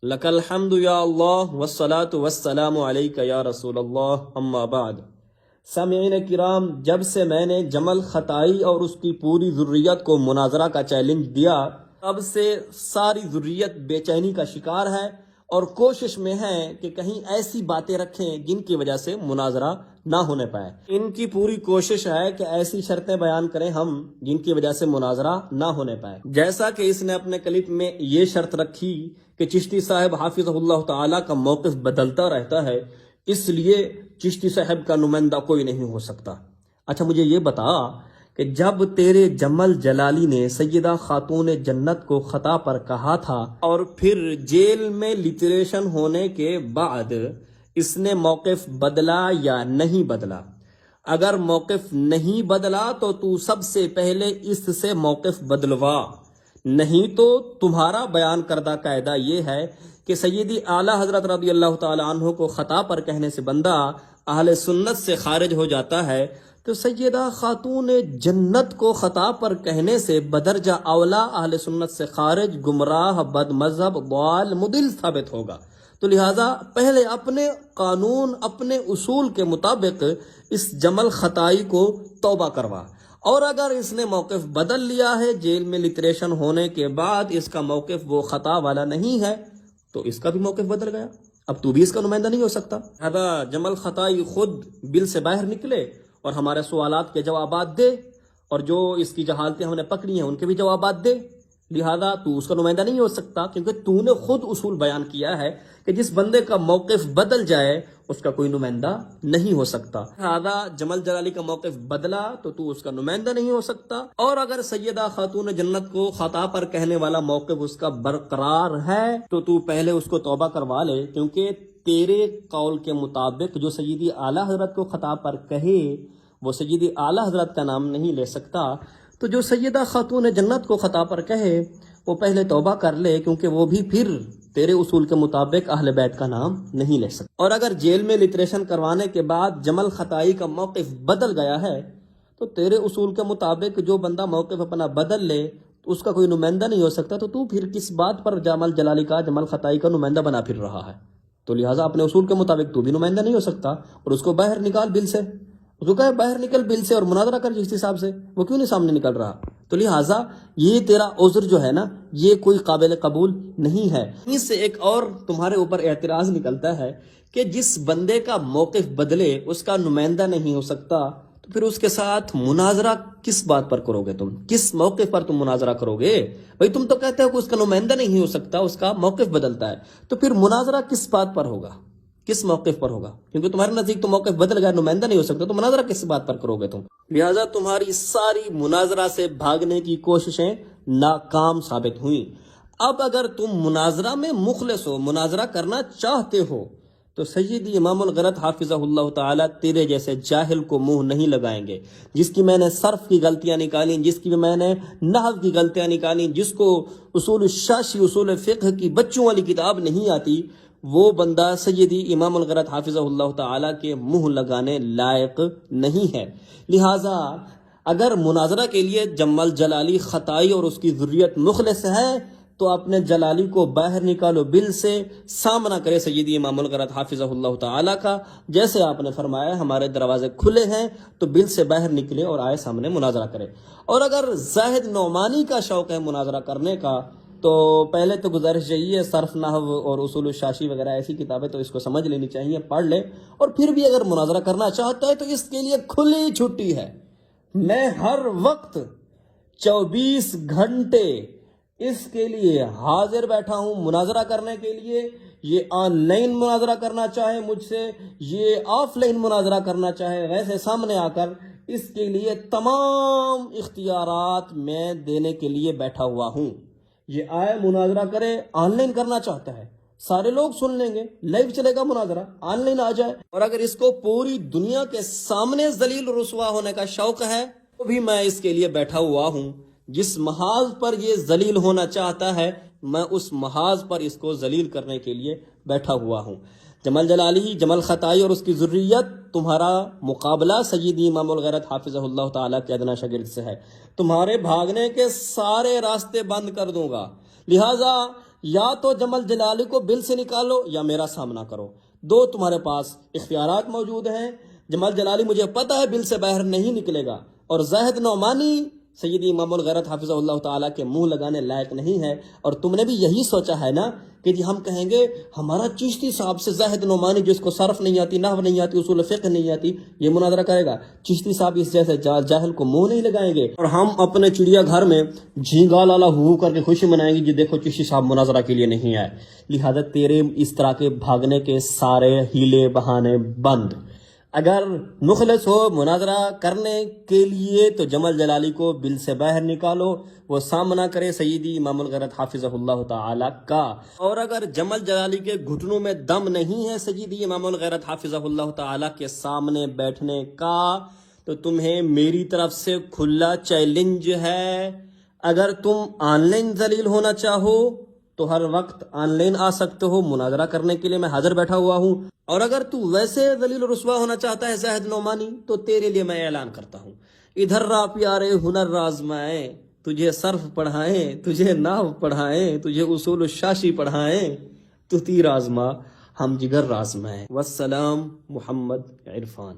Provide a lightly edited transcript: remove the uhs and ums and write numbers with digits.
لک الحمد یا اللہ والصلاة والسلام علیک یا رسول اللہ اما بعد۔ سامعین کرام، جب سے میں نے جمل خطائی اور اس کی پوری ذریت کو مناظرہ کا چیلنج دیا، تب سے ساری ذریت بے چینی کا شکار ہے اور کوشش میں ہے کہ کہیں ایسی باتیں رکھیں جن کی وجہ سے مناظرہ نہ ہونے پائے۔ ان کی پوری کوشش ہے کہ ایسی شرطیں بیان کریں ہم جن کی وجہ سے مناظرہ نہ ہونے پائے، جیسا کہ اس نے اپنے کلپ میں یہ شرط رکھی کہ چشتی صاحب حافظ اللہ تعالیٰ کا موقف بدلتا رہتا ہے، اس لیے چشتی صاحب کا نمائندہ کوئی نہیں ہو سکتا۔ اچھا مجھے یہ بتا کہ جب تیرے جمل جلالی نے سیدہ خاتون جنت کو خطا پر کہا تھا اور پھر جیل میں لٹریشن ہونے کے بعد اس نے موقف بدلا یا نہیں بدلا؟ اگر موقف نہیں بدلا تو سب سے پہلے اس سے موقف بدلوا، نہیں تو تمہارا بیان کردہ قاعدہ یہ ہے کہ سیدی اعلیٰ حضرت رضی اللہ تعالی عنہ کو خطا پر کہنے سے بندہ اہل سنت سے خارج ہو جاتا ہے، تو سیدہ خاتون جنت کو خطا پر کہنے سے بدرجہ اولا اہل سنت سے خارج، گمراہ، بد مذہب، ضال، مضل ثابت ہوگا۔ تو لہٰذا پہلے اپنے قانون، اپنے اصول کے مطابق اس جمل خطائی کو توبہ کروا، اور اگر اس نے موقف بدل لیا ہے جیل میں لٹریشن ہونے کے بعد، اس کا موقف وہ خطا والا نہیں ہے، تو اس کا بھی موقف بدل گیا، اب تو بھی اس کا نمائندہ نہیں ہو سکتا۔ لہذا جمل خطائی خود بل سے باہر نکلے اور ہمارے سوالات کے جوابات دے، اور جو اس کی جہالتیں ہم نے پکڑی ہیں ان کے بھی جوابات دے۔ لہذا تو اس کا نمائندہ نہیں ہو سکتا، کیونکہ تو نے خود اصول بیان کیا ہے کہ جس بندے کا موقف بدل جائے اس کا کوئی نمائندہ نہیں ہو سکتا۔ لہذا جمل جلالی کا موقف بدلا تو اس کا نمائندہ نہیں ہو سکتا، اور اگر سیدہ خاتون جنت کو خطا پر کہنے والا موقف اس کا برقرار ہے تو پہلے اس کو توبہ کروا لے، کیونکہ تیرے قول کے مطابق جو سیدی اعلیٰ حضرت کو خطا پر کہے وہ سیدی اعلیٰ حضرت کا نام نہیں لے سکتا، تو جو سیدہ خاتون جنت کو خطا پر کہے وہ پہلے توبہ کر لے، کیونکہ وہ بھی پھر تیرے اصول کے مطابق اہل بیت کا نام نہیں لے سکتا۔ اور اگر جیل میں لٹریشن کروانے کے بعد جمل خطائی کا موقف بدل گیا ہے تو تیرے اصول کے مطابق جو بندہ موقف اپنا بدل لے تو اس کا کوئی نمائندہ نہیں ہو سکتا، تو پھر کس بات پر جمل جلالی کا، جمل خطائی کا نمائندہ بنا پھر رہا ہے؟ تو لہٰذا اپنے اصول کے مطابق تو بھی نمائندہ نہیں ہو سکتا، اور اس کو باہر نکال بل سے، اس کو کہے باہر نکل بل سے اور مناظرہ کر چشتی صاحب سے، وہ کیوں نہیں سامنے نکل رہا؟ تو لہٰذا یہ تیرا عذر جو ہے نا، یہ کوئی قابل قبول نہیں ہے۔ اس سے ایک اور تمہارے اوپر اعتراض نکلتا ہے کہ جس بندے کا موقف بدلے اس کا نمائندہ نہیں ہو سکتا، تو پھر اس کے ساتھ مناظرہ کس بات پر کرو گے؟ تم کس موقف پر تم مناظرہ کرو گے؟ بھائی تم تو کہتے ہو کہ اس کا نمائندہ نہیں ہو سکتا، اس کا موقف بدلتا ہے، تو پھر مناظرہ کس بات پر ہوگا، کس موقف پر ہوگا؟ کیونکہ تمہارے نزدیک تو موقف بدل گیا، نمائندہ نہیں ہو سکتا، تو مناظرہ کس بات پر کرو گے تم؟ لہٰذا تمہاری ساری مناظرہ سے بھاگنے کی کوششیں ناکام ثابت ہوئیں۔ اب اگر تم مناظرہ میں مخلص ہو، مناظرہ کرنا چاہتے ہو، تو سیدی امام الغرت حافظہ اللہ تعالیٰ تیرے جیسے جاہل کو منہ نہیں لگائیں گے، جس کی میں نے صرف کی غلطیاں نکالیں، جس کی میں نے نحو کی غلطیاں نکالیں، جس کو اصول الشاشی، اصول فقہ کی بچوں والی کتاب نہیں آتی، وہ بندہ سیدی امام الغرت حافظہ اللہ تعالیٰ کے منہ لگانے لائق نہیں ہے۔ لہٰذا اگر مناظرہ کے لیے جمل جلالی خطائی اور اس کی ذریت مخلص ہے تو اپنے جلالی کو باہر نکالو بل سے، سامنا کرے سیدی امام الغرت حافظہ اللہ تعالیٰ کا، جیسے آپ نے فرمایا ہمارے دروازے کھلے ہیں، تو بل سے باہر نکلے اور آئے سامنے مناظرہ کرے۔ اور اگر زاہد نعمانی کا شوق ہے مناظرہ کرنے کا، تو پہلے تو گزارش یہی ہے، صرف نحو اور اصول الشاشی وغیرہ ایسی کتابیں تو اس کو سمجھ لینی چاہیے، پڑھ لے، اور پھر بھی اگر مناظرہ کرنا چاہتا ہے تو اس کے لیے کھلی چھٹی ہے۔ میں ہر وقت 24 گھنٹے اس کے لیے حاضر بیٹھا ہوں مناظرہ کرنے کے لیے۔ یہ آن لائن مناظرہ کرنا چاہے مجھ سے، یہ آف لائن مناظرہ کرنا چاہے ویسے سامنے آ کر، اس کے لیے تمام اختیارات میں دینے کے لیے بیٹھا ہوا ہوں۔ یہ آئے مناظرہ کرے، آن لائن کرنا چاہتا ہے، سارے لوگ سن لیں گے، لائیو چلے گا مناظرہ، آن لائن آ جائے۔ اور اگر اس کو پوری دنیا کے سامنے ذلیل رسوا ہونے کا شوق ہے تو بھی میں اس کے لیے بیٹھا ہوا ہوں۔ جس محاذ پر یہ ذلیل ہونا چاہتا ہے میں اس محاذ پر اس کو ذلیل کرنے کے لیے بیٹھا ہوا ہوں۔ جمل جلالی، جمل خطائی اور اس کی ذریت، تمہارا مقابلہ سیدی امام الغیرت حافظہ اللہ تعالیٰ کے ادنا شاگرد سے ہے۔ تمہارے بھاگنے کے سارے راستے بند کر دوں گا، لہٰذا یا تو جمل جلالی کو بل سے نکالو یا میرا سامنا کرو، دو تمہارے پاس اختیارات موجود ہیں۔ جمل جلالی مجھے پتہ ہے بل سے باہر نہیں نکلے گا، اور زاہد نعمانی سیدی امام الغیرت حافظہ اللہ تعالیٰ کے منہ لگانے لائق نہیں ہے۔ اور تم نے بھی یہی سوچا ہے نا کہ جی ہم کہیں گے ہمارا چشتی صاحب سے زاہد نعمانی جس کو صرف نہیں آتی، نحو نہیں آتی، اصول فقہ نہیں آتی، یہ مناظرہ کرے گا؟ چشتی صاحب اس جیسے جاہل کو منہ نہیں لگائیں گے، اور ہم اپنے چڑیا گھر میں جھینگا لالا ہو کر کے خوشی منائیں گے جی دیکھو چشتی صاحب مناظرہ کے لیے نہیں آئے۔ لہذا تیرے اس طرح کے بھاگنے کے سارے ہیلے بہانے بند۔ اگر مخلص ہو مناظرہ کرنے کے لیے تو جمل جلالی کو بل سے باہر نکالو، وہ سامنا کرے سیدی امام الغیرت حافظہ اللہ تعالی کا۔ اور اگر جمل جلالی کے گھٹنوں میں دم نہیں ہے سیدی امام الغیرت حافظہ اللہ تعالی کے سامنے بیٹھنے کا، تو تمہیں میری طرف سے کھلا چیلنج ہے۔ اگر تم آن لائن ذلیل ہونا چاہو تو ہر وقت آن لائن آ سکتے ہو، مناظرہ کرنے کے لیے میں حاضر بیٹھا ہوا ہوں۔ اور اگر تو ویسے ذلیل و رسوا ہونا چاہتا ہے زاہد نعمانی، تو تیرے لیے میں اعلان کرتا ہوں، ادھر را پیارے ہنر آزمائیں، تجھے صرف پڑھائیں، تجھے نحو پڑھائیں، تجھے اصول الشاشی پڑھائیں، تو تیر آزما ہم جگر آزمائیں۔ والسلام محمد عرفان۔